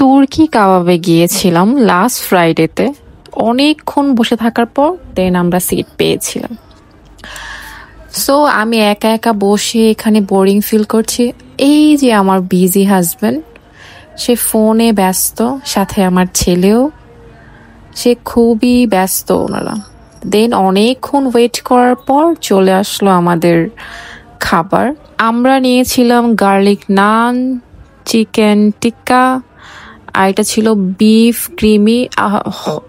তুর্কি কাবাবে গিয়েছিলাম লাস্ট ফ্রাইডেতে। অনেকক্ষণ বসে থাকার পর দেন আমরা সিট পেয়েছিলাম। সো আমি একা একা বসে এখানে বোরিং ফিল করছি। এই যে আমার বিজি হাজব্যান্ড, সে ফোনে ব্যস্ত, সাথে আমার ছেলেও, সে খুবই ব্যস্ত ওনারা। দেন অনেকক্ষণ ওয়েট করার পর চলে আসলো আমাদের খাবার। আমরা নিয়েছিলাম গার্লিক নান, চিকেন টিক্কা, আর এটা ছিল বিফ ক্রিমি,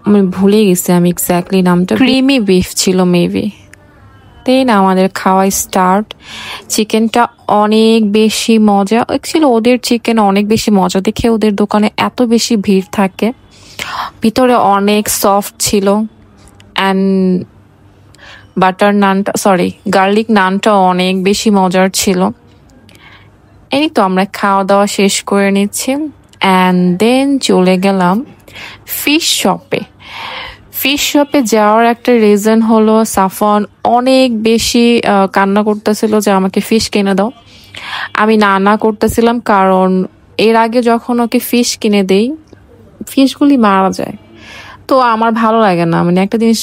আমি ভুলে গেছি আমি এক্স্যাক্টলি নামটা, ক্রিমি বিফ ছিল মেবি। দেন আমাদের খাওয়া স্টার্ট। চিকেনটা অনেক বেশি মজা, অ্যাকচুয়ালি ওদের চিকেন অনেক বেশি মজা দেখে ওদের দোকানে এত বেশি ভিড় থাকে। ভিতরে অনেক সফট ছিল অ্যান্ড বাটার নানটা, সরি গার্লিক নানটা অনেক বেশি মজার ছিল। এই তো আমরা খাওয়া দাওয়া শেষ করে নিচ্ছি অ্যান্ড দেন চলে গেলাম ফিশ শপে। ফিশ শপে যাওয়ার একটা রিজন হলো সাফওয়ান অনেক বেশি কান্না করতেছিল যে আমাকে ফিশ কিনে দাও। আমি না করতেছিলাম কারণ এর আগে যখন ওকে ফিশ কিনে দেই ফিশগুলি মারা যায়, তো আমার ভালো লাগে না, মানে একটা জিনিস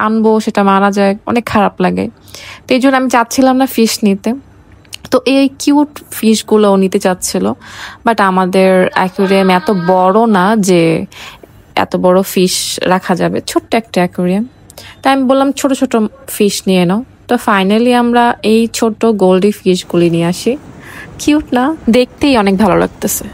আনবো সেটা মারা যায়, অনেক খারাপ লাগে। তো এই জন্য আমি চাচ্ছিলাম না ফিশ নিতে। তো এই কিউট ফিশগুলো নিতে চাচ্ছিল, বাট আমাদের অ্যাকুরিয়াম এত বড় না যে এত বড় ফিশ রাখা যাবে, ছোট্ট একটা অ্যাকুরিয়াম। তাই আমি বললাম ছোট ছোট ফিশ নিয়ে নাও। তো ফাইনালি আমরা এই ছোট গোল্ডি ফিশগুলি নিয়ে আসি। কিউট না, দেখতেই অনেক ভালো লাগতেছে।